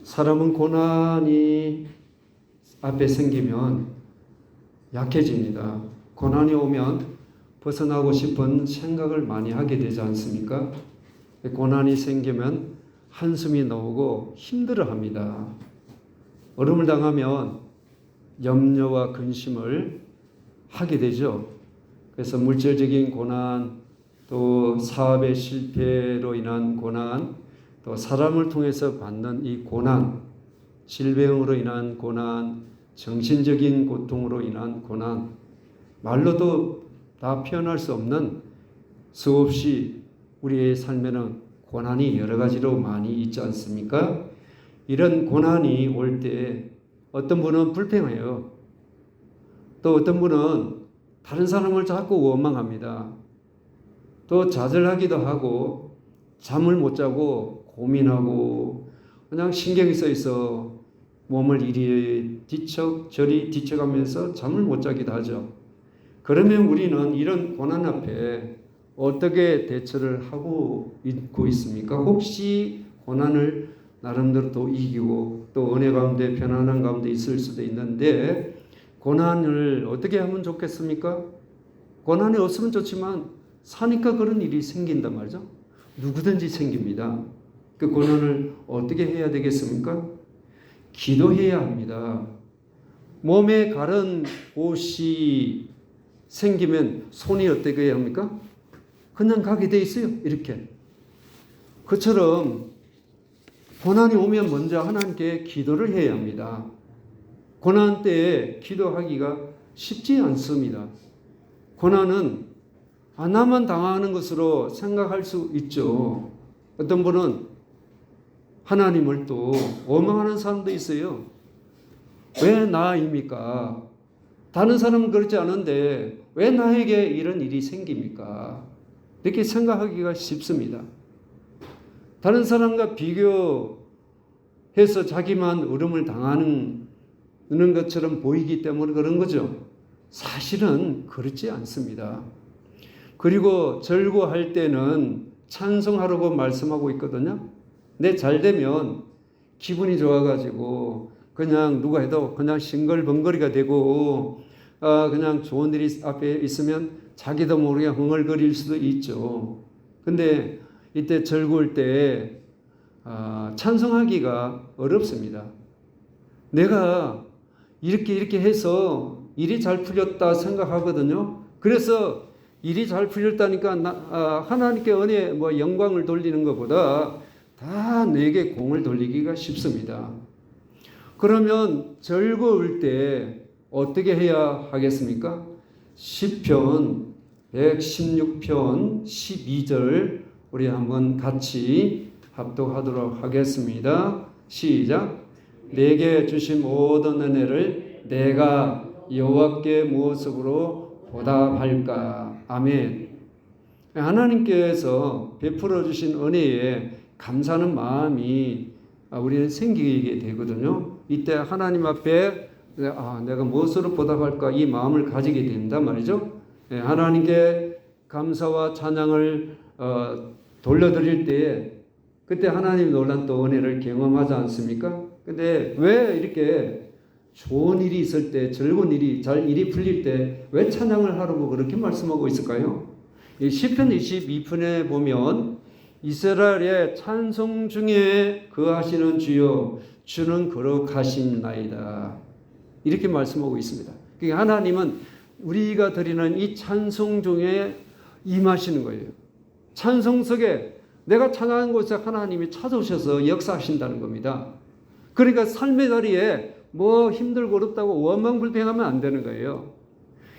사람은 고난이 앞에 생기면 약해집니다. 고난이 오면 벗어나고 싶은 생각을 많이 하게 되지 않습니까? 고난이 생기면 한숨이 나오고 힘들어합니다. 어려움을 당하면 염려와 근심을 하게 되죠. 그래서 물질적인 고난, 또 사업의 실패로 인한 고난, 또 사람을 통해서 받는 이 고난, 질병으로 인한 고난, 정신적인 고통으로 인한 고난, 말로도 다 표현할 수 없는 수없이 우리의 삶에는 고난이 여러 가지로 많이 있지 않습니까? 이런 고난이 올 때 어떤 분은 불평해요. 또 어떤 분은 다른 사람을 자꾸 원망합니다. 또 좌절하기도 하고 잠을 못 자고 고민하고 그냥 신경이 써 있어 몸을 이리 저리 뒤척하면서 잠을 못 자기도 하죠. 그러면 우리는 이런 고난 앞에 어떻게 대처를 하고 있고 있습니까? 혹시 고난을 나름대로 또 이기고 또 은혜 가운데 편안한 가운데 있을 수도 있는데 고난을 어떻게 하면 좋겠습니까? 고난이 없으면 좋지만 사니까 그런 일이 생긴단 말이죠. 누구든지 생깁니다. 그 고난을 어떻게 해야 되겠습니까? 기도해야 합니다. 몸에 가른 곳이 생기면 손이 어떻게 해야 합니까? 그냥 가게 돼 있어요. 이렇게. 그처럼 고난이 오면 먼저 하나님께 기도를 해야 합니다. 고난 때에 기도하기가 쉽지 않습니다. 고난은 나만 당하는 것으로 생각할 수 있죠. 어떤 분은 하나님을 또 원망하는 사람도 있어요. 왜 나입니까? 다른 사람은 그렇지 않은데 왜 나에게 이런 일이 생깁니까? 이렇게 생각하기가 쉽습니다. 다른 사람과 비교해서 자기만 어려움을 당하는 것처럼 보이기 때문에 그런 거죠. 사실은 그렇지 않습니다. 그리고 절구할 때는 찬송하라고 말씀하고 있거든요. 근데 잘 되면 기분이 좋아가지고 그냥 누가 해도 그냥 싱글벙거리가 되고 그냥 좋은 일이 앞에 있으면 자기도 모르게 흥얼거릴 수도 있죠. 근데 이때 절구할 때 찬송하기가 어렵습니다. 내가 이렇게 해서 일이 잘 풀렸다 생각하거든요. 그래서 일이 잘 풀렸다니까 하나님께 은혜 영광을 돌리는 것보다 다 내게 공을 돌리기가 쉽습니다. 그러면 즐거울 때 어떻게 해야 하겠습니까? 시편 116편 12절 우리 한번 같이 합독하도록 하겠습니다. 시작. 내게 주신 모든 은혜를 내가 여호와께 무엇으로 보답할까? 아멘. 하나님께서 베풀어 주신 은혜에 감사하는 마음이 우리는 생기게 되거든요. 이때 하나님 앞에 내가 무엇으로 보답할까 이 마음을 가지게 된단 말이죠. 하나님께 감사와 찬양을 돌려드릴 때에 그때 하나님 놀란 또 은혜를 경험하지 않습니까? 근데 왜 이렇게 좋은 일이 있을 때, 즐거운 일이, 일이 풀릴 때 왜 찬양을 하라고 그렇게 말씀하고 있을까요? 이 시편 22편에 보면 이스라엘의 찬송 중에 거하시는 주여 주는 거룩하신나이다 이렇게 말씀하고 있습니다. 그러니까 하나님은 우리가 드리는 이 찬송 중에 임하시는 거예요. 찬송 속에 내가 찬양하는 곳에 하나님이 찾아오셔서 역사하신다는 겁니다. 그러니까 삶의 자리에 힘들고 어렵다고 원망불평하면 안 되는 거예요.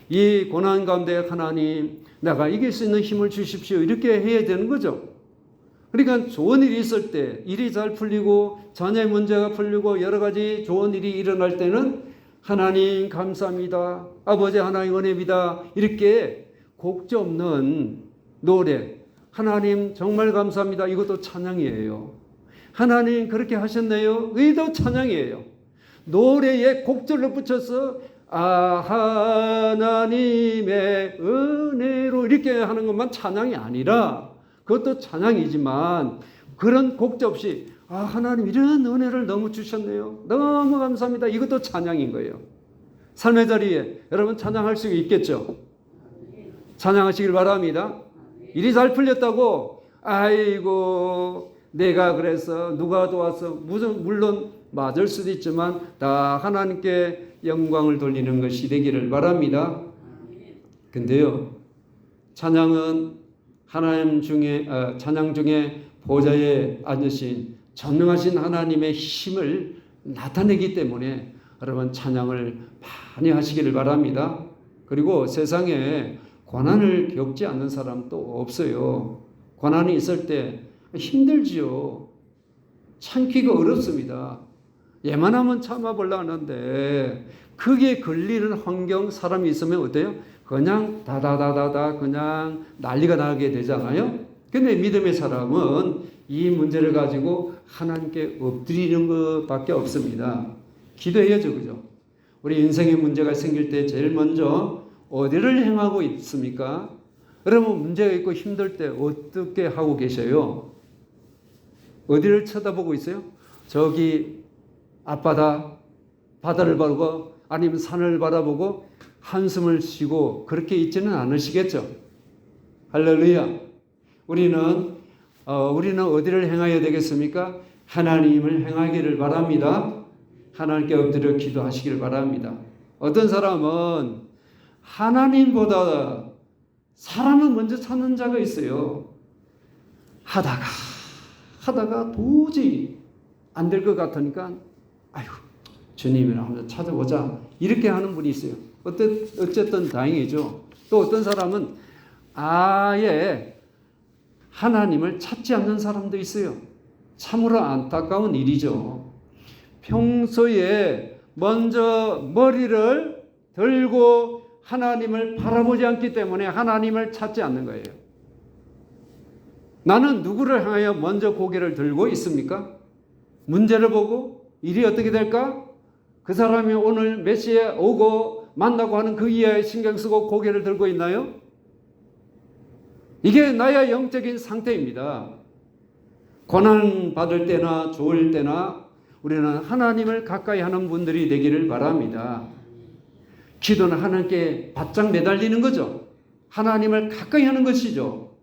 이 고난 가운데 하나님 내가 이길 수 있는 힘을 주십시오 이렇게 해야 되는 거죠. 그러니까 좋은 일이 있을 때 일이 잘 풀리고 자녀의 문제가 풀리고 여러 가지 좋은 일이 일어날 때는 하나님 감사합니다. 아버지 하나님 은혜입니다. 이렇게 곡조 없는 노래 하나님 정말 감사합니다. 이것도 찬양이에요. 하나님 그렇게 하셨네요. 이도 찬양이에요. 노래에 곡절로 붙여서 하나님의 은혜로 이렇게 하는 것만 찬양이 아니라 그것도 찬양이지만 그런 곡조 없이 아, 하나님 이런 은혜를 너무 주셨네요. 너무 감사합니다. 이것도 찬양인 거예요. 삶의 자리에 여러분 찬양할 수 있겠죠? 찬양하시길 바랍니다. 일이 잘 풀렸다고 아이고 내가 그래서 누가 도와서 물론 맞을 수도 있지만 다 하나님께 영광을 돌리는 것이 되기를 바랍니다. 근데요, 찬양은 하나님 중에 찬양 중에 보좌에 앉으신 전능하신 하나님의 힘을 나타내기 때문에 여러분 찬양을 많이 하시기를 바랍니다. 그리고 세상에 고난을 겪지 않는 사람도 없어요. 고난이 있을 때 힘들지요. 참기가 어렵습니다. 예만하면 참아보려 하는데 그게 걸리는 환경 사람이 있으면 어때요? 그냥 다다다다다 그냥 난리가 나게 되잖아요. 근데 믿음의 사람은 이 문제를 가지고 하나님께 엎드리는 것밖에 없습니다. 기도해야죠, 그죠? 우리 인생에 문제가 생길 때 제일 먼저 어디를 행하고 있습니까? 여러분 문제가 있고 힘들 때 어떻게 하고 계셔요? 어디를 쳐다보고 있어요? 저기 앞바다, 바다를 바라보고 아니면 산을 바라보고 한숨을 쉬고 그렇게 있지는 않으시겠죠? 할렐루야. 우리는 어디를 행해야 되겠습니까? 하나님을 행하기를 바랍니다. 하나님께 엎드려 기도하시기를 바랍니다. 어떤 사람은 하나님보다 사람을 먼저 찾는 자가 있어요. 하다가 도저히 안 될 것 같으니까 아이고 주님이랑 한번 찾아보자 이렇게 하는 분이 있어요. 어쨌든 다행이죠. 또 어떤 사람은 아예 하나님을 찾지 않는 사람도 있어요. 참으로 안타까운 일이죠. 평소에 먼저 머리를 들고 하나님을 바라보지 않기 때문에 하나님을 찾지 않는 거예요. 나는 누구를 향하여 먼저 고개를 들고 있습니까? 문제를 보고 일이 어떻게 될까? 그 사람이 오늘 몇 시에 오고 만나고 하는 그 이하에 신경 쓰고 고개를 들고 있나요? 이게 나의 영적인 상태입니다. 고난 받을 때나 좋을 때나 우리는 하나님을 가까이 하는 분들이 되기를 바랍니다. 기도는 하나님께 바짝 매달리는 거죠. 하나님을 가까이 하는 것이죠.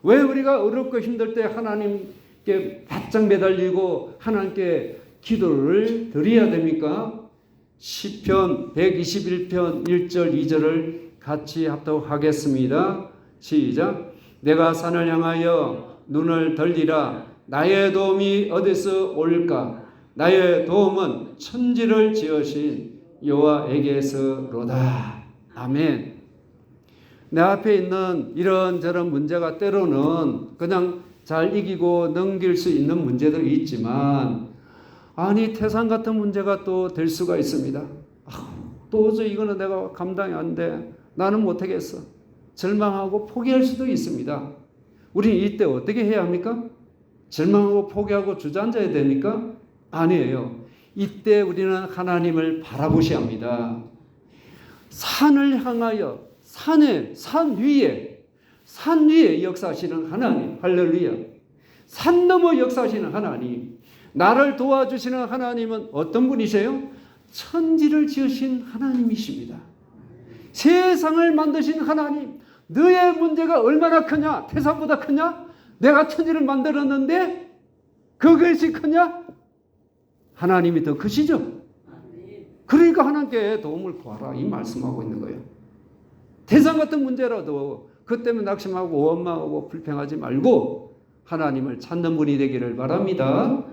왜 우리가 어렵고 힘들 때 하나님께 바짝 매달리고 하나님께 기도를 드려야 됩니까? 시편 121편 1절 2절을 같이 합독하겠습니다. 시작. 내가 산을 향하여 눈을 들리라. 나의 도움이 어디서 올까? 나의 도움은 천지를 지으신 여호와에게서로다. 아멘. 내 앞에 있는 이런저런 문제가 때로는 그냥 잘 이기고 넘길 수 있는 문제도 있지만 아니 태산 같은 문제가 또 될 수가 있습니다. 도저히 이거는 내가 감당이 안 돼. 나는 못하겠어. 절망하고 포기할 수도 있습니다. 우리는 이때 어떻게 해야 합니까? 절망하고 포기하고 주저앉아야 됩니까? 아니에요. 이때 우리는 하나님을 바라보셔야 합니다. 산을 향하여 산 위에 역사하시는 하나님, 할렐루야. 산 너머 역사하시는 하나님, 나를 도와주시는 하나님은 어떤 분이세요? 천지를 지으신 하나님이십니다. 세상을 만드신 하나님, 너의 문제가 얼마나 크냐? 태산보다 크냐? 내가 천지를 만들었는데 그것이 크냐? 하나님이 더 크시죠? 그러니까 하나님께 도움을 구하라 이 말씀하고 있는 거예요. 태산 같은 문제라도 그 때문에 낙심하고 원망하고 불평하지 말고 하나님을 찾는 분이 되기를 바랍니다.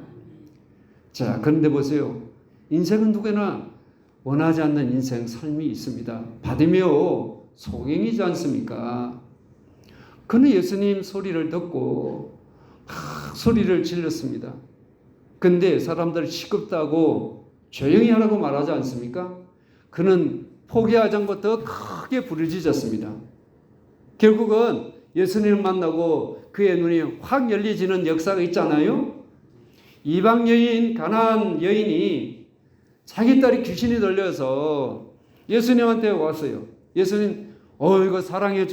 자, 그런데 보세요. 인생은 누구나 원하지 않는 인생 삶이 있습니다. 바디메오 소경이지 않습니까? 그는 예수님 소리를 듣고 막 소리를 질렀습니다. 근데 사람들 시끄럽다고 조용히 하라고 말하지 않습니까? 그는 포기하지 않고 더 크게 부르짖었습니다. 결국은 예수님을 만나고 그의 눈이 확 열리지는 역사가 있잖아요. 이방 여인, 가나안 여인이 자기 딸이 귀신이 들려서 예수님한테 왔어요. 예수님, 이거 사랑의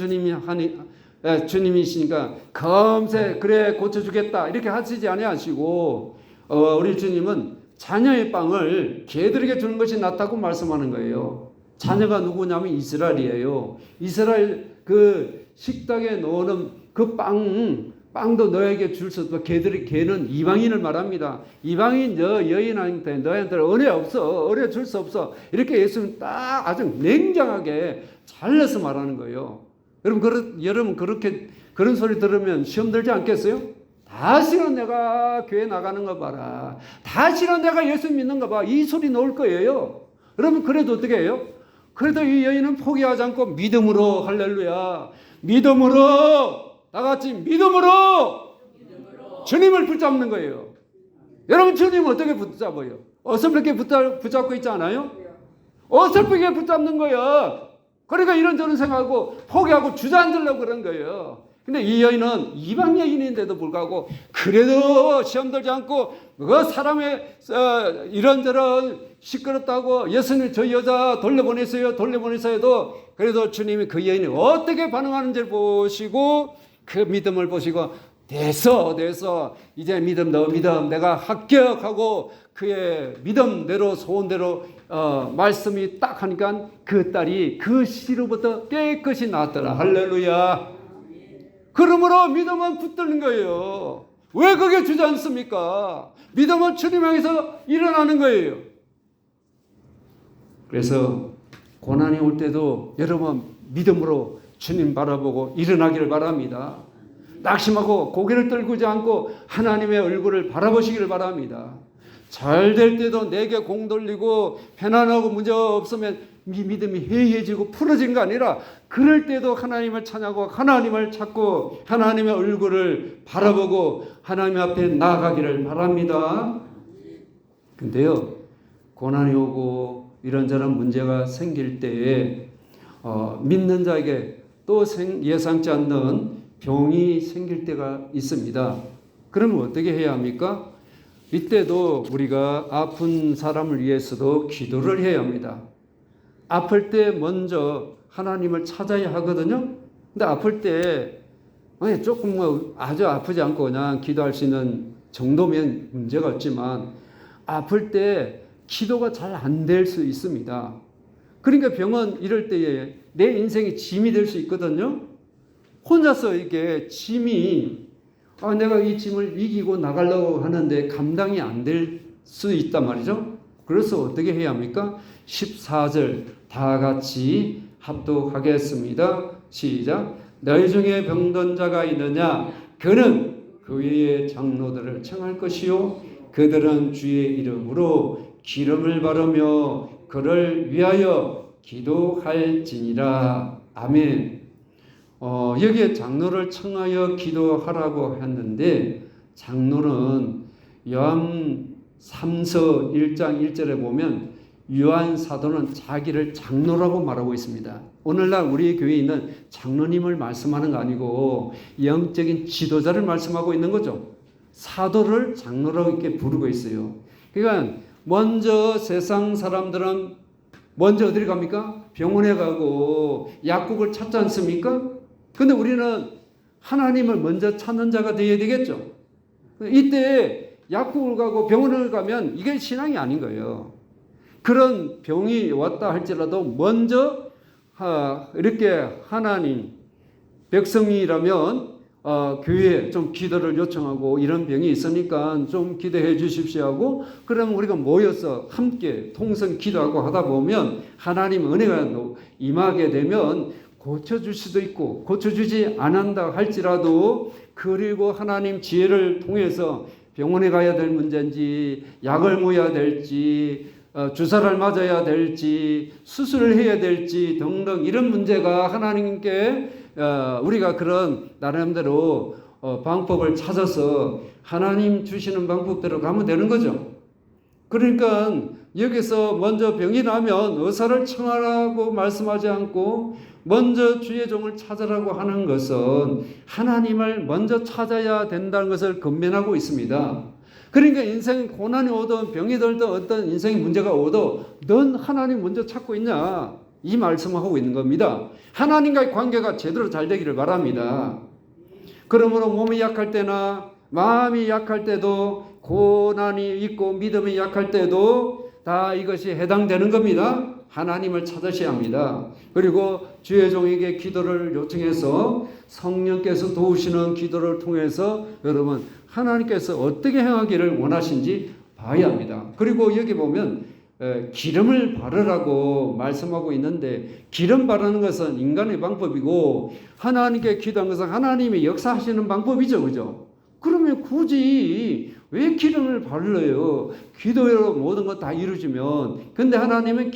주님이시니까 검세 그래 고쳐주겠다 이렇게 하시지 아니하시고 우리 주님은 자녀의 빵을 개들에게 주는 것이 낫다고 말씀하는 거예요. 자녀가 누구냐면 이스라엘이에요. 이스라엘 그 식탁에 놓는 그 빵도 너에게 줄 수 없어. 개는 이방인을 말합니다. 이방인 여인한테 너희한테 은혜 없어. 은혜 줄 수 없어. 이렇게 예수님 딱 아주 냉정하게 잘라서 말하는 거예요. 여러분 그렇게 그런 소리 들으면 시험 들지 않겠어요? 다시는 내가 교회 나가는 거 봐라. 다시는 내가 예수 믿는 거 봐. 이 소리 나올 거예요. 여러분 그래도 어떻게 해요? 그래도 이 여인은 포기하지 않고 믿음으로, 할렐루야, 믿음으로, 다 같이 믿음으로 주님을 붙잡는 거예요. 여러분 주님 어떻게 붙잡아요? 어설프게 붙잡고 있지 않아요? 어설프게 붙잡는 거예요. 그러니까 이런저런 생각하고 포기하고 주저앉으려고 그런 거예요. 근데 이 여인은 이방 여인인데도 불구하고 그래도 시험 들지 않고 그 사람의 이런저런 시끄럽다고 예수님 저 여자 돌려보냈어요 해도 그래도 주님이 그 여인이 어떻게 반응하는지를 보시고 그 믿음을 보시고 됐어 이제 너 믿음 내가 합격하고 그의 믿음대로 소원대로 말씀이 딱 하니까 그 딸이 그 시로부터 깨끗이 나았더라. 할렐루야. 그러므로 믿음은 붙드는 거예요. 왜 그게 주저앉습니까? 믿음은 주님 향해서 일어나는 거예요. 그래서 고난이 올 때도 여러분 믿음으로 주님 바라보고 일어나기를 바랍니다. 낙심하고 고개를 떨구지 않고 하나님의 얼굴을 바라보시기를 바랍니다. 잘 될 때도 내게 공 돌리고 편안하고 문제 없으면 믿음이 해이해지고 풀어진 거 아니라 그럴 때도 하나님을 찬양하고 하나님을 찾고 하나님의 얼굴을 바라보고 하나님 앞에 나아가기를 바랍니다. 근데요, 고난이 오고 이런저런 문제가 생길 때에 믿는 자에게 또 예상치 않는 병이 생길 때가 있습니다. 그러면 어떻게 해야 합니까? 이때도 우리가 아픈 사람을 위해서도 기도를 해야 합니다. 아플 때 먼저 하나님을 찾아야 하거든요. 근데 아플 때 조금 아주 아프지 않고 그냥 기도할 수 있는 정도면 문제가 없지만 아플 때 기도가 잘 안 될 수 있습니다. 그러니까 병은 이럴 때에 내 인생이 짐이 될 수 있거든요. 혼자서 이게 짐이 내가 이 짐을 이기고 나가려고 하는데 감당이 안 될 수 있단 말이죠. 그래서 어떻게 해야 합니까? 14절 다 같이 합독하겠습니다. 시작. 너희 중에 병든 자가 있느냐? 그는 그 위에 장로들을 청할 것이요 그들은 주의 이름으로 기름을 바르며 그를 위하여 기도할지니라. 아멘. 여기에 장로를 청하여 기도하라고 했는데 장로는 요한 3서 1장 1절에 보면 요한 사도는 자기를 장로라고 말하고 있습니다. 오늘날 우리 교회에 있는 장로님을 말씀하는 거 아니고 영적인 지도자를 말씀하고 있는 거죠. 사도를 장로라고 이렇게 부르고 있어요. 그러니까 먼저 세상 사람들은 먼저 어디를 갑니까? 병원에 가고 약국을 찾지 않습니까? 근데 우리는 하나님을 먼저 찾는 자가 되어야 되겠죠. 이때 약국을 가고 병원을 가면 이게 신앙이 아닌 거예요. 그런 병이 왔다 할지라도 먼저 이렇게 하나님 백성이라면 교회에 좀 기도를 요청하고 이런 병이 있으니까 좀 기도해 주십시오 하고 그러면 우리가 모여서 함께 통성 기도하고 하다 보면 하나님 은혜가 임하게 되면 고쳐줄 수도 있고 고쳐주지 않는다 할지라도 그리고 하나님 지혜를 통해서 병원에 가야 될 문제인지 약을 먹어야 될지 주사를 맞아야 될지 수술을 해야 될지 등등 이런 문제가 하나님께 우리가 그런 나름대로 방법을 찾아서 하나님 주시는 방법대로 가면 되는 거죠. 그러니까 여기서 먼저 병이 나면 의사를 청하라고 말씀하지 않고 먼저 주의 종을 찾으라고 하는 것은 하나님을 먼저 찾아야 된다는 것을 권면하고 있습니다. 그러니까 인생 고난이 오든 병이 들든 어떤 인생의 문제가 오든 넌 하나님 먼저 찾고 있냐? 이 말씀을 하고 있는 겁니다. 하나님과의 관계가 제대로 잘 되기를 바랍니다. 그러므로 몸이 약할 때나 마음이 약할 때도 고난이 있고 믿음이 약할 때도 다 이것이 해당되는 겁니다. 하나님을 찾으셔야 합니다. 그리고 주의 종에게 기도를 요청해서 성령께서 도우시는 기도를 통해서 여러분 하나님께서 어떻게 행하기를 원하신지 봐야 합니다. 그리고 여기 보면 기름을 바르라고 말씀하고 있는데 기름 바르는 것은 인간의 방법이고 하나님께 기도한 것은 하나님이 역사하시는 방법이죠. 그죠? 그러면 굳이 왜 기름을 바르래요? 기도로 모든 것 다 이루어지면. 근데 하나님은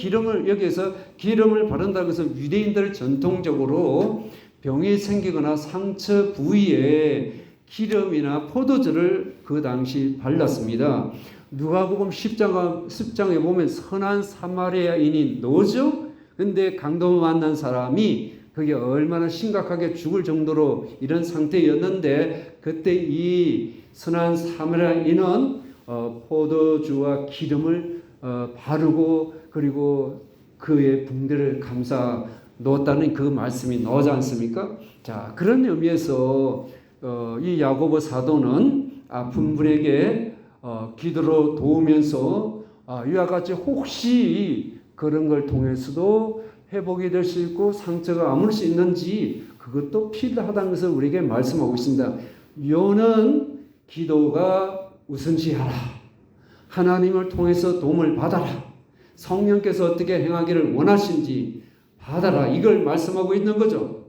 여기에서 기름을 바른다는 것은 유대인들 전통적으로 병이 생기거나 상처 부위에 기름이나 포도주를 그 당시 발랐습니다. 누가복음 10장에 보면 선한 사마리아인이 노죠? 근데 강도 만난 사람이 그게 얼마나 심각하게 죽을 정도로 이런 상태였는데 그때 이 선한 사마리아인은 포도주와 기름을 바르고 그리고 그의 붕대를 감싸 놓았다는 그 말씀이 나오지 않습니까? 자, 그런 의미에서 이 야고보 사도는 아픈 분에게 기도로 도우면서 이와 같이 혹시 그런 걸 통해서도 회복이 될 수 있고 상처가 아물 수 있는지 그것도 필요하다는 것을 우리에게 말씀하고 있습니다. 요는 기도가 우선시하라. 하나님을 통해서 도움을 받아라. 성령께서 어떻게 행하기를 원하신지 받아라. 이걸 말씀하고 있는 거죠.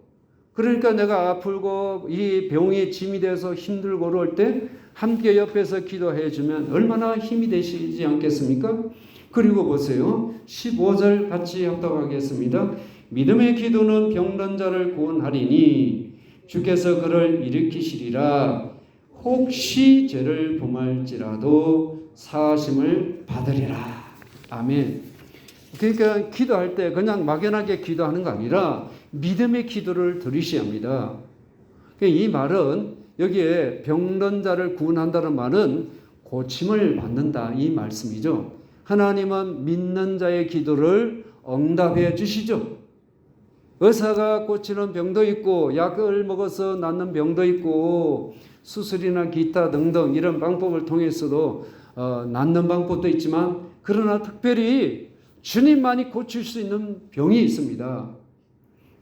그러니까 내가 아프고 이 병이 짐이 돼서 힘들고 그럴 때 함께 옆에서 기도해 주면 얼마나 힘이 되시지 않겠습니까? 그리고 보세요. 15절 같이 합독하겠습니다. 믿음의 기도는 병든 자를 구원하리니 주께서 그를 일으키시리라. 혹시 죄를 범할지라도 사하심을 받으리라. 아멘. 그러니까 기도할 때 그냥 막연하게 기도하는 거 아니라 믿음의 기도를 드리셔야 합니다. 이 말은 여기에 병든 자를 구원한다는 말은 고침을 받는다 이 말씀이죠. 하나님은 믿는 자의 기도를 응답해 주시죠. 의사가 고치는 병도 있고 약을 먹어서 낫는 병도 있고 수술이나 기타 등등 이런 방법을 통해서도 낫는 방법도 있지만 그러나 특별히 주님만이 고칠 수 있는 병이 있습니다.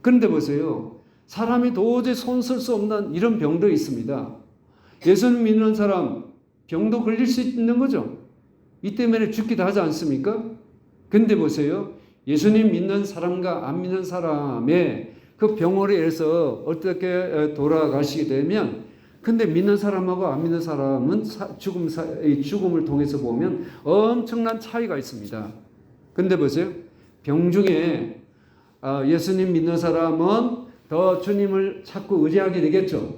그런데 보세요. 사람이 도저히 손 쓸 수 없는 이런 병도 있습니다. 예수님 믿는 사람 병도 걸릴 수 있는 거죠. 이 때문에 죽기도 하지 않습니까? 근데 보세요. 예수님 믿는 사람과 안 믿는 사람의 그 병으로 인해서 어떻게 돌아가시게 되면 근데 믿는 사람하고 안 믿는 사람은 죽음을 통해서 보면 엄청난 차이가 있습니다. 근데 보세요. 병 중에 예수님 믿는 사람은 더 주님을 자꾸 의지하게 되겠죠.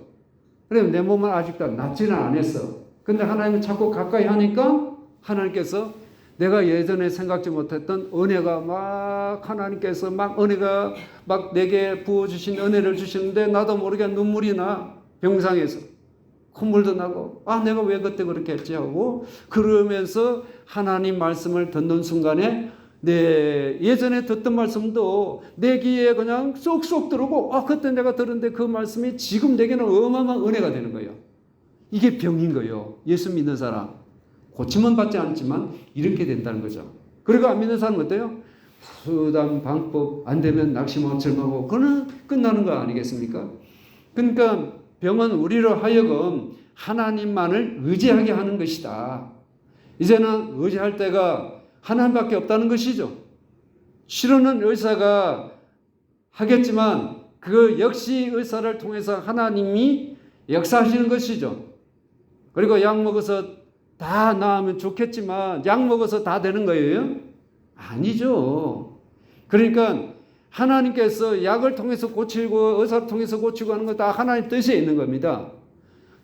그러면 내 몸은 아직도 낫지는 않았어. 근데 하나님은 자꾸 가까이 하니까 하나님께서 내가 예전에 생각지 못했던 은혜가 막 하나님께서 막 은혜가 막 내게 부어주신 은혜를 주시는데 나도 모르게 눈물이 나. 병상에서. 콧물도 나고 내가 왜 그때 그렇게 했지 하고 그러면서 하나님 말씀을 듣는 순간에 예전에 듣던 말씀도 내 귀에 그냥 쏙쏙 들어오고 그때 내가 들었는데 그 말씀이 지금 내게는 어마어마한 은혜가 되는 거예요. 이게 병인 거예요. 예수 믿는 사람. 고침은 받지 않지만 이렇게 된다는 거죠. 그리고 안 믿는 사람은 어때요? 수단 방법 안 되면 낙심하고 절망하고 그는 끝나는 거 아니겠습니까? 그러니까 병은 우리로 하여금 하나님만을 의지하게 하는 것이다. 이제는 의지할 때가 하나님밖에 없다는 것이죠. 치료는 의사가 하겠지만 그 역시 의사를 통해서 하나님이 역사하시는 것이죠. 그리고 약 먹어서 다 나으면 좋겠지만 약 먹어서 다 되는 거예요? 아니죠. 그러니까 하나님께서 약을 통해서 고치고 의사를 통해서 고치고 하는 거 다 하나님 뜻에 있는 겁니다.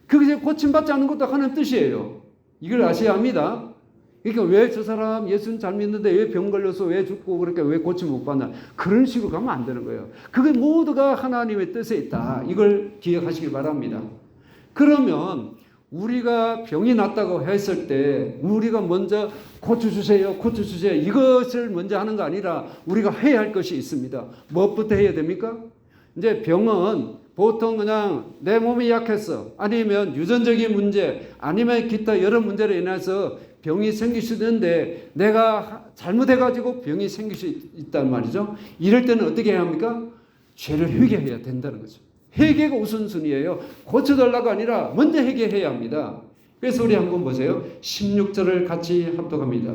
그게 고침받지 않는 것도 하나님 뜻이에요. 이걸 아셔야 합니다. 그러니까 왜 저 사람 예수는 잘 믿는데 왜 병 걸려서 왜 죽고 그렇게 왜 고침 못 받나 그런 식으로 가면 안 되는 거예요. 그게 모두가 하나님의 뜻에 있다. 이걸 기억하시길 바랍니다. 그러면 우리가 병이 났다고 했을 때 우리가 먼저 고쳐주세요 이것을 먼저 하는 거 아니라 우리가 해야 할 것이 있습니다. 무엇부터 해야 됩니까? 이제 병은 보통 그냥 내 몸이 약했어, 아니면 유전적인 문제, 아니면 기타 여러 문제로 인해서 병이 생길 수 있는데 내가 잘못해가지고 병이 생길 수 있단 말이죠. 이럴 때는 어떻게 해야 합니까? 죄를 회개해야 된다는 거죠. 회개가 우선순위예요. 고쳐달라가 아니라 먼저 회개해야 합니다. 그래서 우리 한번 보세요. 16절을 같이 합독합니다.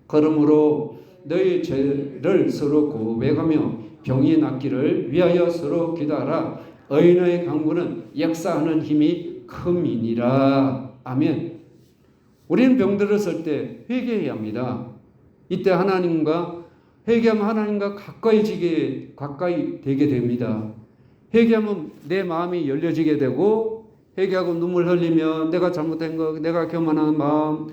그러므로 너희 죄를 서로 고백하며 병이 낫기를 위하여 서로 기도하라. 의인의 강구는 역사하는 힘이 큼이니라. 아멘. 우리는 병들었을 때 회개해야 합니다. 이때 하나님과 회개하면 하나님과 가까이 되게 됩니다. 회개하면 내 마음이 열려지게 되고, 회개하고 눈물 흘리면 내가 잘못된 거, 내가 교만한 마음,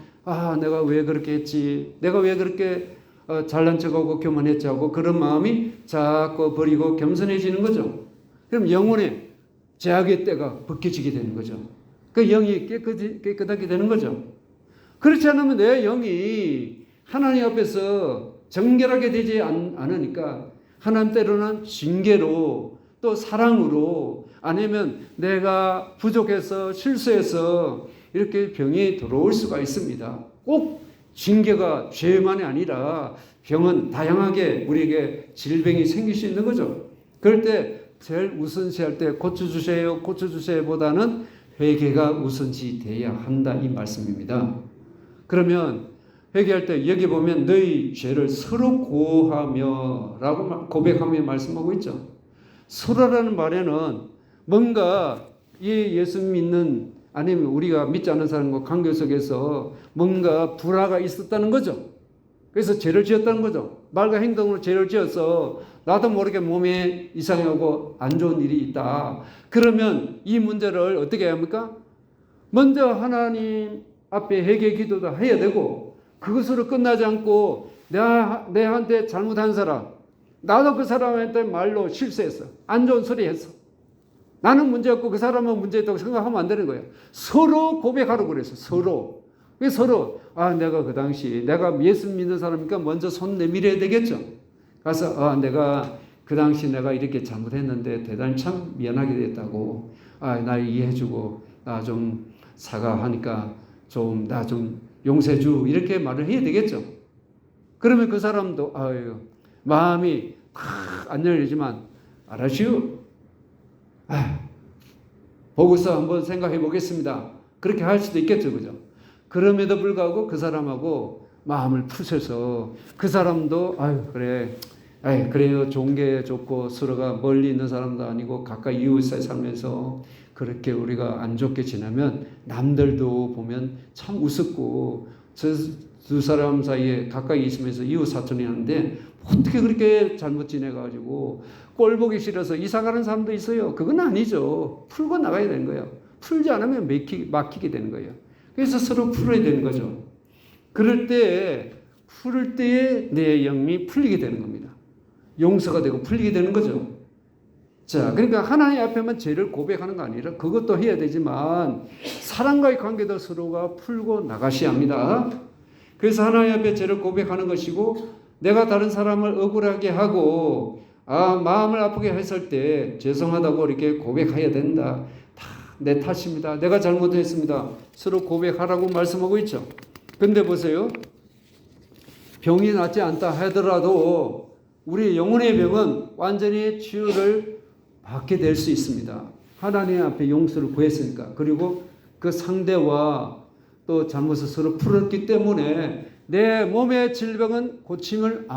내가 왜 그렇게 했지, 내가 왜 그렇게 잘난 척하고 교만했지 하고 그런 마음이 자꾸 버리고 겸손해지는 거죠. 그럼 영혼의 죄악의 때가 벗겨지게 되는 거죠. 그 영이 깨끗하게 되는 거죠. 그렇지 않으면 내 영이 하나님 앞에서 정결하게 되지 않으니까 하나님 때로는 징계로, 또 사랑으로, 아니면 내가 부족해서 실수해서 이렇게 병이 들어올 수가 있습니다. 꼭 징계가 죄만이 아니라 병은 다양하게 우리에게 질병이 생길 수 있는 거죠. 그럴 때 제일 우선시할 때 고쳐주세요 보다는 회개가 우선시 돼야 한다, 이 말씀입니다. 그러면 회개할 때 여기 보면 너희 죄를 서로 고하며 라고 고백하며 말씀하고 있죠. 서로라는 말에는 뭔가 이 예수 믿는, 아니면 우리가 믿지 않는 사람과 관계 속에서 뭔가 불화가 있었다는 거죠. 그래서 죄를 지었다는 거죠. 말과 행동으로 죄를 지어서 나도 모르게 몸에 이상이 오고 안 좋은 일이 있다. 그러면 이 문제를 어떻게 해야 합니까? 먼저 하나님 앞에 회개 기도도 해야 되고, 그것으로 끝나지 않고 내한테 잘못한 사람, 나도 그 사람한테 말로 실수했어, 안 좋은 소리 했어, 나는 문제였고 그 사람은 문제였다고 생각하면 안 되는 거예요. 서로 고백하라고 그랬어. 서로. 서로 내가 그 당시 내가 예수 믿는 사람이니까 먼저 손 내밀어야 되겠죠. 가서 내가 그 당시 내가 이렇게 잘못했는데 대단히 참 미안하게 됐다고, 나 이해해주고 나 좀 사과하니까 좀 나 좀 용서해주, 이렇게 말을 해야 되겠죠. 그러면 그 사람도 마음이 안 열리지만 알았슈, 보고서 한번 생각해 보겠습니다, 그렇게 할 수도 있겠죠. 그죠? 그럼에도 불구하고 그 사람하고 마음을 푸셔서 그 사람도 그래요, 좋은 게 좋고, 서로가 멀리 있는 사람도 아니고 가까이 이웃에 살면서 그렇게 우리가 안 좋게 지내면 남들도 보면 참 우습고, 저 두 사람 사이에 가까이 있으면서 이웃 사촌이 하는데 어떻게 그렇게 잘못 지내가지고 꼴 보기 싫어서 이사가는 사람도 있어요. 그건 아니죠. 풀고 나가야 되는 거예요. 풀지 않으면 막히게 되는 거예요. 그래서 서로 풀어야 되는 거죠. 그럴 때, 풀을 때에 내 영이 풀리게 되는 겁니다. 용서가 되고 풀리게 되는 거죠. 자, 그러니까 하나님 앞에만 죄를 고백하는 거 아니라 그것도 해야 되지만 사람과의 관계도 서로가 풀고 나가셔야 합니다. 그래서 하나님 앞에 죄를 고백하는 것이고, 내가 다른 사람을 억울하게 하고 마음을 아프게 했을 때 죄송하다고 이렇게 고백해야 된다. 다 내 탓입니다, 내가 잘못했습니다, 서로 고백하라고 말씀하고 있죠. 근데 보세요, 병이 낫지 않다 하더라도 우리 영혼의 병은 완전히 치유를 받게 될 수 있습니다. 하나님 앞에 용서를 구했으니까. 그리고 그 상대와 또 잘못을 서로 풀었기 때문에 내 몸의 질병은 고침을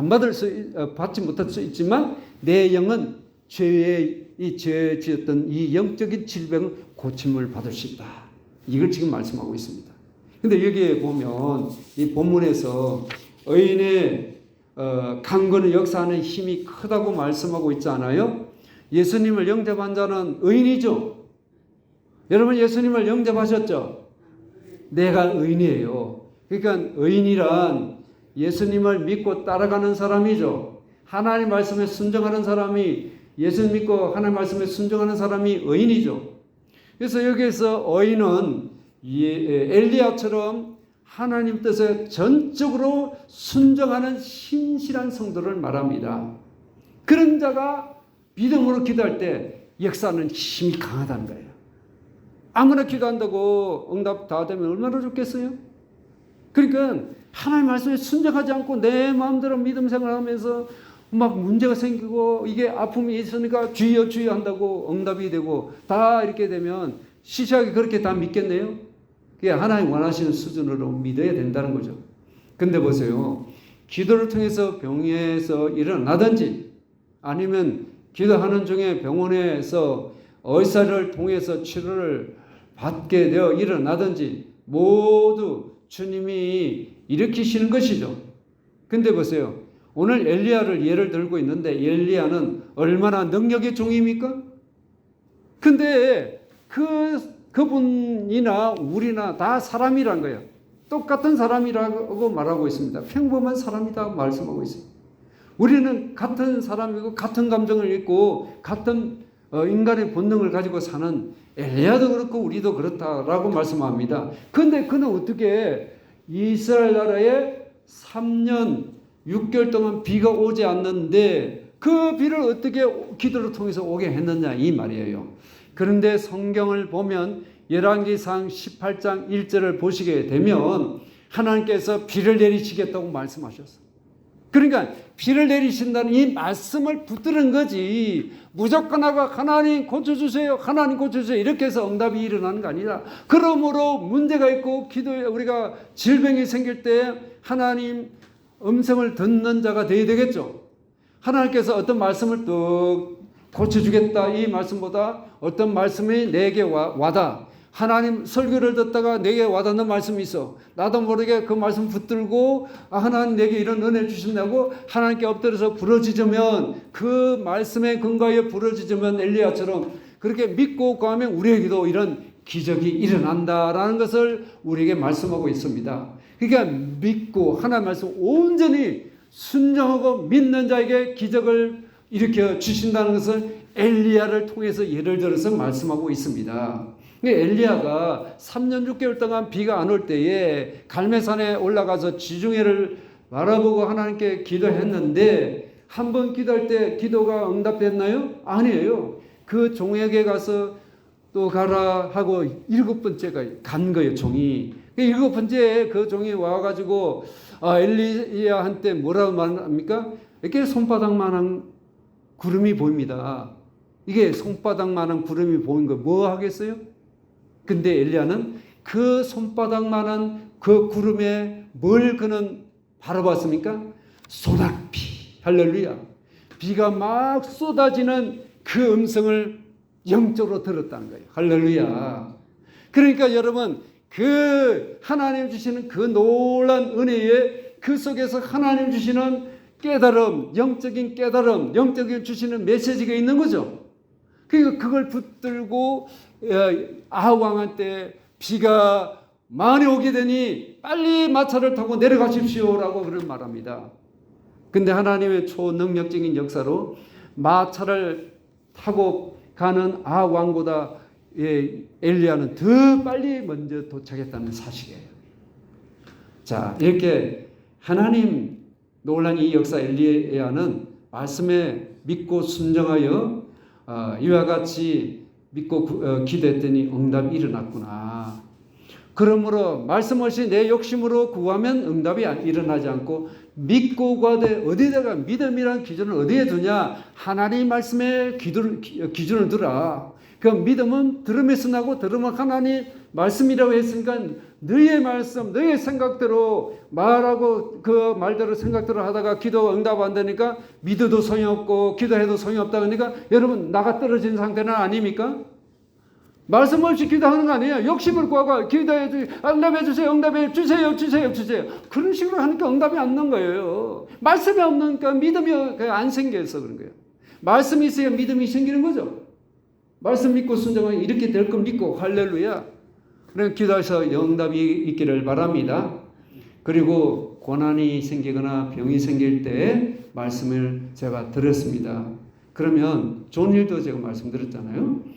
받지 못할 수 있지만 내 영은 죄 지었던 이 영적인 질병은 고침을 받을 수 있다. 이걸 지금 말씀하고 있습니다. 근데 여기에 보면 이 본문에서 의인의 강건을 역사하는 힘이 크다고 말씀하고 있지 않아요? 예수님을 영접한 자는 의인이죠. 여러분, 예수님을 영접하셨죠? 내가 의인이에요. 그러니까 의인이란 예수님을 믿고 따라가는 사람이죠. 하나님 말씀에 순종하는 사람이, 예수 믿고 하나님 말씀에 순종하는 사람이 의인이죠. 그래서 여기에서 의인은 엘리야처럼 하나님 뜻에 전적으로 순종하는 신실한 성도를 말합니다. 그런 자가 믿음으로 기도할 때 역사는 힘이 강하다는 거예요. 아무나 기도한다고 응답 다 되면 얼마나 좋겠어요? 그러니까 하나님 말씀에 순종하지 않고 내 마음대로 믿음 생활하면서 막 문제가 생기고 이게 아픔이 있으니까 주여 주여 한다고 응답이 되고 다 이렇게 되면 시시하게 그렇게 다 믿겠네요? 그게 하나님 원하시는 수준으로 믿어야 된다는 거죠. 근데 보세요. 기도를 통해서 병에서 일어나든지 아니면 기도하는 중에 병원에서 의사를 통해서 치료를 받게 되어 일어나든지 모두 주님이 일으키시는 것이죠. 근데 보세요. 오늘 엘리야를 예를 들고 있는데 엘리야는 얼마나 능력의 종입니까? 근데 그분이나 우리나 다 사람이란 거예요. 똑같은 사람이라고 말하고 있습니다. 평범한 사람이다 말씀하고 있습니다. 우리는 같은 사람이고 같은 감정을 있고 같은 인간의 본능을 가지고 사는 엘리야도 그렇고 우리도 그렇다라고 말씀합니다. 그런데 그는 어떻게 이스라엘 나라에 3년 6개월 동안 비가 오지 않는데 그 비를 어떻게 기도를 통해서 오게 했느냐 이 말이에요. 그런데 성경을 보면 열왕기상 18장 1절을 보시게 되면 하나님께서 비를 내리시겠다고 말씀하셨어요. 그러니까 비를 내리신다는 이 말씀을 붙드는 거지 무조건 하나님 고쳐주세요. 하나님 고쳐주세요. 이렇게 해서 응답이 일어나는 거 아니라 그러므로 문제가 있고 기도에 우리가 질병이 생길 때 하나님 음성을 듣는 자가 되어야 되겠죠. 하나님께서 어떤 말씀을 또 고쳐주겠다 이 말씀보다 어떤 말씀이 내게 와다. 하나님 설교를 듣다가 내게 와닿는 말씀이 있어. 나도 모르게 그 말씀 붙들고 하나님 내게 이런 은혜 주신다고 하나님께 엎드려서 부르짖으면 그 말씀에 근거하여 부르짖으면 엘리야처럼 그렇게 믿고 구하면 우리에게도 이런 기적이 일어난다라는 것을 우리에게 말씀하고 있습니다. 그러니까 믿고 하나님 말씀 온전히 순종하고 믿는 자에게 기적을 일으켜 주신다는 것을 엘리야를 통해서 예를 들어서 말씀하고 있습니다. 엘리야가 3년 6개월 동안 비가 안 올 때에 갈멜산에 올라가서 지중해를 바라보고 하나님께 기도했는데 한 번 기도할 때 기도가 응답됐나요? 아니에요. 그 종에게 가서 또 가라 하고 7번째가 간 거예요. 종이 7번째에 그 종이 와가지고 엘리야한테 뭐라고 말합니까? 이렇게 손바닥만한 구름이 보입니다. 이게 손바닥만한 구름이 보인 거 뭐 하겠어요? 근데 엘리야는 그 손바닥만한 그 구름에 뭘 그는 바라봤습니까? 소낙비. 할렐루야. 비가 막 쏟아지는 그 음성을 영적으로 들었다는 거예요. 할렐루야. 그러니까 여러분 그 하나님 주시는 그 놀란 은혜에 그 속에서 하나님 주시는 깨달음, 영적인 깨달음, 영적인 주시는 메시지가 있는 거죠. 그러니까 그걸 붙들고 아하왕한테 비가 많이 오게 되니 빨리 마차를 타고 내려가십시오라고 그런 말합니다. 근데 하나님의 초능력적인 역사로 마차를 타고 가는 아하왕보다 엘리야는 더 빨리 먼저 도착했다는 사실이에요. 자, 이렇게 하나님 놀란 이 역사 엘리야는 말씀에 믿고 순종하여 이와 같이 믿고 기도했더니 응답이 일어났구나. 그러므로 말씀 없이 내 욕심으로 구하면 응답이 일어나지 않고 믿고 구하되 어디다가 믿음이란 기준을 어디에 두냐? 하나님 말씀에 기준을 두라. 그 믿음은 들음에서 나고 들음은 하나님 말씀이라고 했으니까 너의 말씀, 너의 생각대로 말하고 그 말대로 생각대로 하다가 기도 응답 안 되니까 믿어도 소용없고 기도해도 소용없다 그러니까 여러분 나가 떨어진 상태는 아닙니까? 말씀 없이 기도하는 거 아니에요. 욕심을 구하고 기도해 주세요. 응답해 주세요. 응답해 주세요. 주세요. 그런 식으로 하니까 응답이 안 나는 거예요. 말씀이 없으니까 믿음이 안 생겨서 그런 거예요. 말씀이 있어야 믿음이 생기는 거죠. 말씀 믿고 순종하면 이렇게 될 거 믿고 할렐루야. 그래서 기도해서 응답이 있기를 바랍니다. 그리고 고난이 생기거나 병이 생길 때 말씀을 제가 들었습니다. 그러면 좋은 일도 제가 말씀드렸잖아요.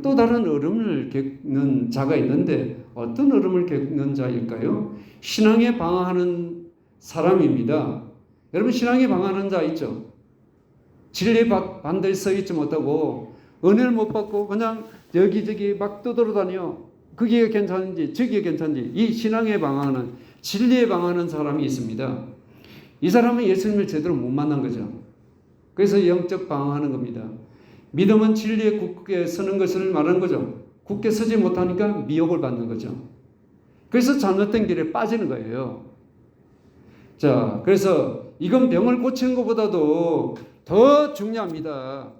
또 다른 어려움을 겪는 자가 있는데 어떤 어려움을 겪는 자일까요? 신앙에 방황하는 사람입니다. 여러분 신앙에 방황하는 자 있죠? 진리 반대에 서 있지 못하고 은혜를 못 받고 그냥 여기저기 막 떠돌아다녀. 그게 괜찮은지 저게 괜찮은지 이 신앙에 방황하는 진리에 방황하는 사람이 있습니다. 이 사람은 예수님을 제대로 못 만난 거죠. 그래서 영적 방황하는 겁니다. 믿음은 진리에 굳게 서는 것을 말하는 거죠. 굳게 서지 못하니까 미혹을 받는 거죠. 그래서 잘못된 길에 빠지는 거예요. 자, 그래서 이건 병을 고치는 것보다도 더 중요합니다.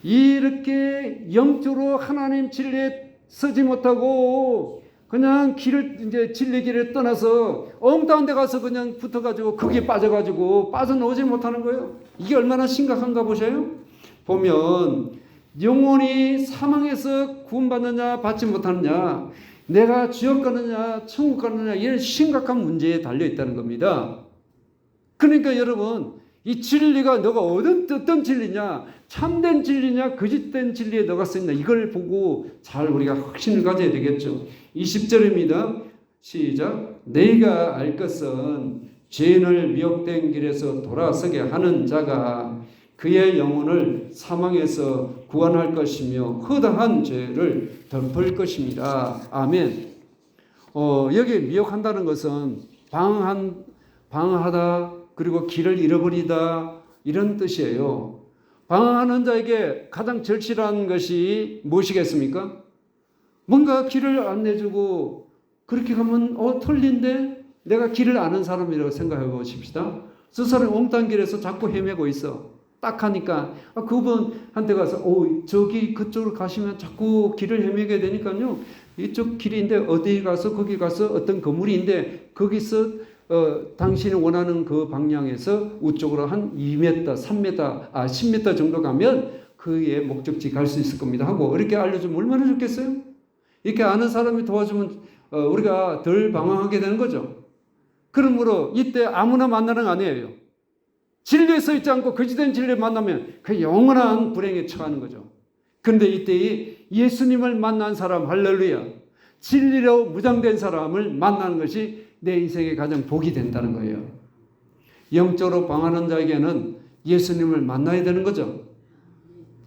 이렇게 영적으로 하나님 진리에 서지 못하고 그냥 이제 진리 길을 떠나서 엉뚱한 데 가서 그냥 붙어가지고 거기에 빠져가지고 빠져나오지 못하는 거예요. 이게 얼마나 심각한가 보셔요? 보면 영혼이 사망에서 구원받느냐 받지 못하느냐, 내가 지옥 가느냐 천국 가느냐, 이런 심각한 문제에 달려 있다는 겁니다. 그러니까 여러분, 이 진리가 너가 어떤 진리냐, 참된 진리냐 거짓된 진리에 너가 쓰냐, 이걸 보고 잘 우리가 확신을 가져야 되겠죠. 20절입니다. 시작. 너희가 알 것은 죄인을 미혹된 길에서 돌아서게 하는 자가 그의 영혼을 사망에서 구원할 것이며 허다한 죄를 덮을 것입니다. 아멘. 여기 미혹한다는 것은 방황하다, 그리고 길을 잃어버리다, 이런 뜻이에요. 방황하는 자에게 가장 절실한 것이 무엇이겠습니까? 뭔가 길을 안내주고 그렇게 가면 틀린데 내가 길을 아는 사람이라고 생각해 보십시다. 저 사람이 엉뚱한 길에서 자꾸 헤매고 있어. 딱 하니까 그분한테 가서 저기 그쪽으로 가시면 자꾸 길을 헤매게 되니까요, 이쪽 길인데 어디 가서 거기 가서 어떤 건물인데 거기서 당신이 원하는 그 방향에서 우쪽으로 한 2m, 3m, 10m 정도 가면 그의 목적지 갈 수 있을 겁니다 하고 이렇게 알려주면 얼마나 좋겠어요? 이렇게 아는 사람이 도와주면 우리가 덜 방황하게 되는 거죠. 그러므로 이때 아무나 만나는 거 아니에요. 진리에 서 있지 않고 거짓된 진리를 만나면 그 영원한 불행에 처하는 거죠. 그런데 이때 예수님을 만난 사람, 할렐루야, 진리로 무장된 사람을 만나는 것이 내 인생의 가장 복이 된다는 거예요. 영적으로 방황하는 자에게는 예수님을 만나야 되는 거죠.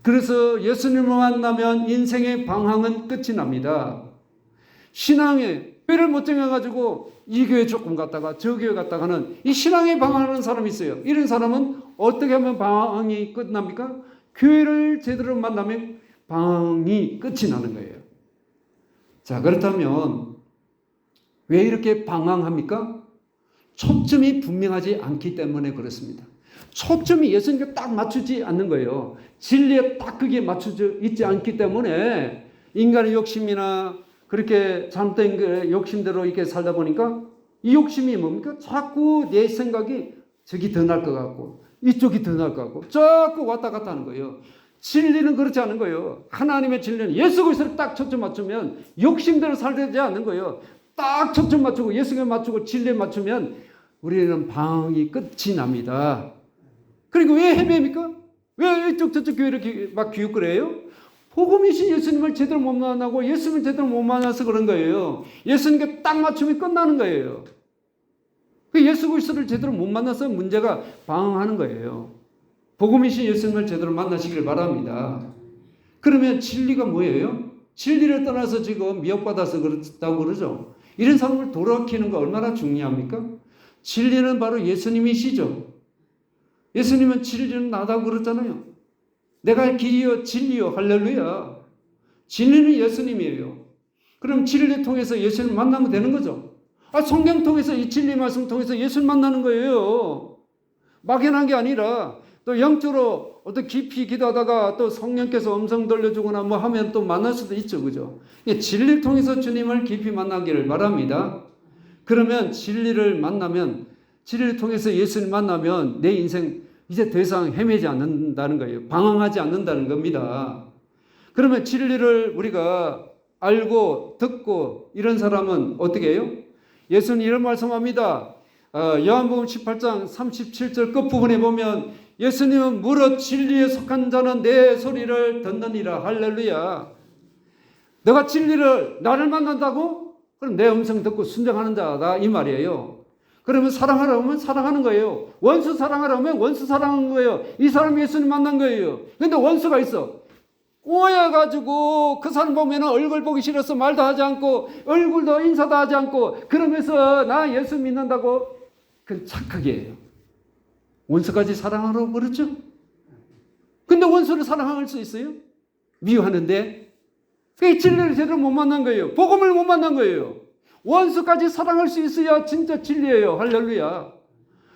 그래서 예수님을 만나면 인생의 방황은 끝이 납니다. 신앙에 뼈를 못 정해가지고 이 교회 조금 갔다가 저 교회 갔다가는 이 신앙에 방황하는 사람이 있어요. 이런 사람은 어떻게 하면 방황이 끝납니까? 교회를 제대로 만나면 방황이 끝이 나는 거예요. 자, 그렇다면 왜 이렇게 방황합니까? 초점이 분명하지 않기 때문에 그렇습니다. 초점이 예수님께 딱 맞추지 않는 거예요. 진리에 딱 그게 맞춰져 있지 않기 때문에 인간의 욕심이나 그렇게 잘못된 욕심대로 이렇게 살다 보니까 이 욕심이 뭡니까? 자꾸 내 생각이 저기 더 나을 것 같고 이쪽이 더 나을 것 같고 자꾸 왔다 갔다 하는 거예요. 진리는 그렇지 않은 거예요. 하나님의 진리는 예수 그리스도를 딱 초점 맞추면 욕심대로 살지 않는 거예요. 딱 초점 맞추고 예수에 맞추고 진리에 맞추면 우리는 방황이 끝이 납니다. 그리고 왜 헤매입니까? 왜 이쪽 저쪽 교회를 막 기웃거려요? 복음이신 예수님을 제대로 못 만나고 예수님을 제대로 못 만나서 그런 거예요. 예수님께 딱 맞추면 끝나는 거예요. 예수 그리스도를 제대로 못 만나서 문제가 방황하는 거예요. 복음이신 예수님을 제대로 만나시길 바랍니다. 그러면 진리가 뭐예요? 진리를 떠나서 지금 미혹받아서 그렇다고 그러죠. 이런 사람을 돌아키는 거 얼마나 중요합니까? 진리는 바로 예수님이시죠. 예수님은 진리는 나다고 그랬잖아요. 내가 길이요 진리요, 할렐루야. 진리는 예수님이에요. 그럼 진리를 통해서 예수님을 만나면 되는 거죠. 성경 통해서 이 진리 말씀 통해서 예수를 만나는 거예요. 막연한 게 아니라 또 영적으로 어떤 깊이 기도하다가 또 성령께서 음성 들려주거나 뭐 하면 또 만날 수도 있죠. 그죠? 진리를 통해서 주님을 깊이 만나기를 바랍니다. 그러면 진리를 통해서 예수를 만나면 내 인생 이제 더 이상 헤매지 않는다는 거예요. 방황하지 않는다는 겁니다. 그러면 진리를 우리가 알고 듣고 이런 사람은 어떻게 해요? 예수는 이런 말씀합니다. 요한복음 18장 37절 끝부분에 보면 예수님은 무릇 진리에 속한 자는 내 소리를 듣느니라. 할렐루야. 너가 진리를 나를 만난다고? 그럼 내 음성 듣고 순종하는 자다 이 말이에요. 그러면 사랑하라 하면 사랑하는 거예요. 원수 사랑하라 하면 원수 사랑하는 거예요. 이 사람이 예수님 만난 거예요. 근데 원수가 있어. 꼬여가지고 그 사람 보면 얼굴 보기 싫어서 말도 하지 않고 얼굴도 인사도 하지 않고 그러면서 나 예수 믿는다고 그건 착각이에요. 원수까지 사랑하라고 그랬죠. 근데 원수를 사랑할 수 있어요? 미워하는데 그게 진리를 제대로 못 만난 거예요. 복음을 못 만난 거예요. 원수까지 사랑할 수 있어야 진짜 진리예요. 할렐루야.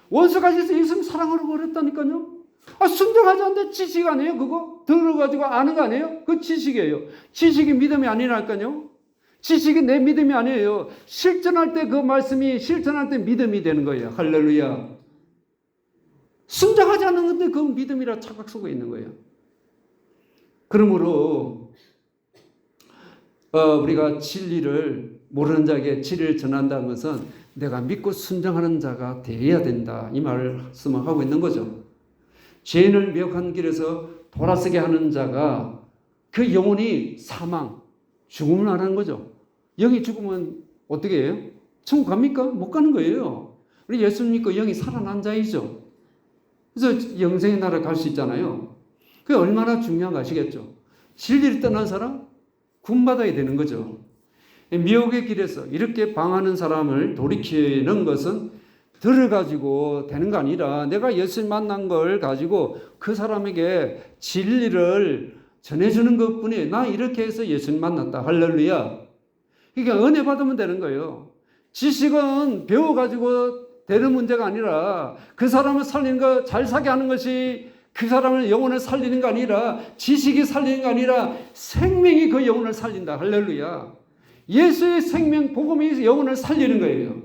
원수까지 있으면 사랑하라고 그랬다니까요. 순종하지 않는데 지식 아니에요 그거? 들어가지고 아는 거 아니에요? 그 지식이에요. 지식이 믿음이 아니라니까요. 지식이 내 믿음이 아니에요. 실천할 때 그 말씀이 실천할 때 믿음이 되는 거예요. 할렐루야. 순종하지 않는 건데 그 믿음이라 착각 속에 있는 거예요. 그러므로 우리가 진리를 모르는 자에게 진리를 전한다는 것은 내가 믿고 순종하는 자가 되어야 된다. 이 말씀을 하고 있는 거죠. 죄인을 미혹한 길에서 돌아서게 하는 자가 그 영혼이 사망, 죽음을 안 하는 거죠. 영이 죽으면 어떻게 해요? 천국 갑니까? 못 가는 거예요. 우리 예수 믿고 영이 살아난 자이죠. 그래서 영생의 나라 갈 수 있잖아요. 그게 얼마나 중요한 거 아시겠죠? 진리를 떠난 사람? 구원받아야 되는 거죠. 미혹의 길에서 이렇게 방하는 사람을 돌이키는 것은 들어가지고 되는 거 아니라 내가 예수 만난 걸 가지고 그 사람에게 진리를 전해주는 것뿐이에요. 나 이렇게 해서 예수님 만났다. 할렐루야. 그러니까 은혜 받으면 되는 거예요. 지식은 배워가지고 되는 문제가 아니라 그 사람을 살리는 거, 잘 사게 하는 것이 그 사람을 영혼을 살리는 거 아니라 지식이 살리는 거 아니라 생명이 그 영혼을 살린다. 할렐루야. 예수의 생명, 복음이 영혼을 살리는 거예요.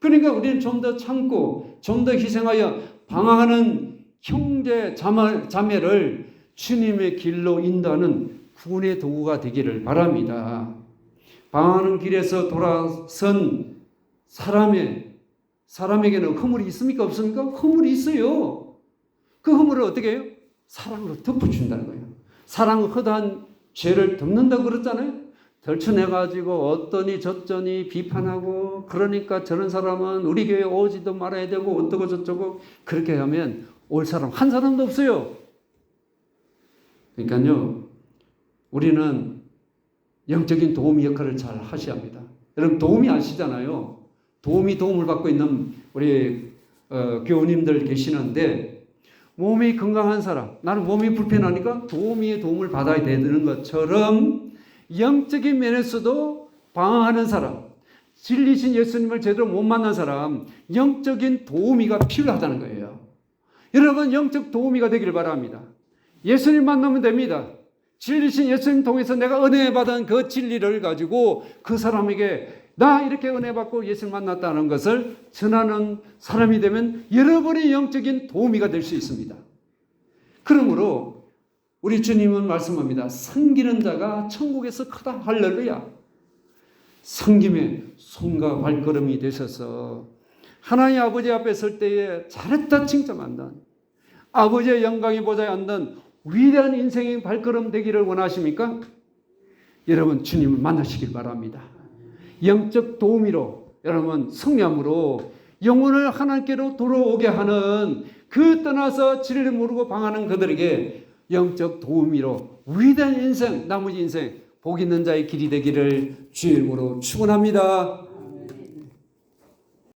그러니까 우리는 좀 더 참고 좀 더 희생하여 방황하는 형제 자매를 주님의 길로 인도하는 구원의 도구가 되기를 바랍니다. 방황하는 길에서 돌아선 사람에게는 허물이 있습니까? 없습니까? 허물이 있어요. 그 허물을 어떻게 해요? 사랑으로 덮어준다는 거예요. 사랑은 허다한 죄를 덮는다고 그랬잖아요. 덜쳐내가지고 어떠니 저쩌니 비판하고 그러니까 저런 사람은 우리 교회 오지도 말아야 되고 어떠고 저쩌고 그렇게 하면 올 사람 한 사람도 없어요. 그러니까요. 우리는 영적인 도우미 역할을 잘 하셔야 합니다. 여러분 도우미 아시잖아요. 도움을 받고 있는 우리 교우님들 계시는데 몸이 건강한 사람, 나는 몸이 불편하니까 도우미의 도움을 받아야 되는 것처럼 영적인 면에서도 방황하는 사람, 진리신 예수님을 제대로 못 만난 사람, 영적인 도우미가 필요하다는 거예요. 여러분 영적 도우미가 되기를 바랍니다. 예수님 만나면 됩니다. 진리신 예수님 통해서 내가 은혜 받은 그 진리를 가지고 그 사람에게 나 이렇게 은혜 받고 예수님 만났다는 것을 전하는 사람이 되면 여러분의 영적인 도우미가 될 수 있습니다. 그러므로 우리 주님은 말씀합니다. 섬기는 자가 천국에서 크다. 할렐루야. 섬김의 손과 발걸음이 되셔서 하나님 아버지 앞에 설 때에 잘했다 칭찬한다. 아버지의 영광이 보좌에 앉는 위대한 인생의 발걸음 되기를 원하십니까? 여러분 주님을 만나시길 바랍니다. 영적 도우미로 여러분 성령으로 영혼을 하나님께로 돌아오게 하는 그 떠나서 진리를 모르고 방하는 그들에게 영적 도우미로 위대한 인생, 나머지 인생 복 있는 자의 길이 되기를 주의 이름으로 축원합니다.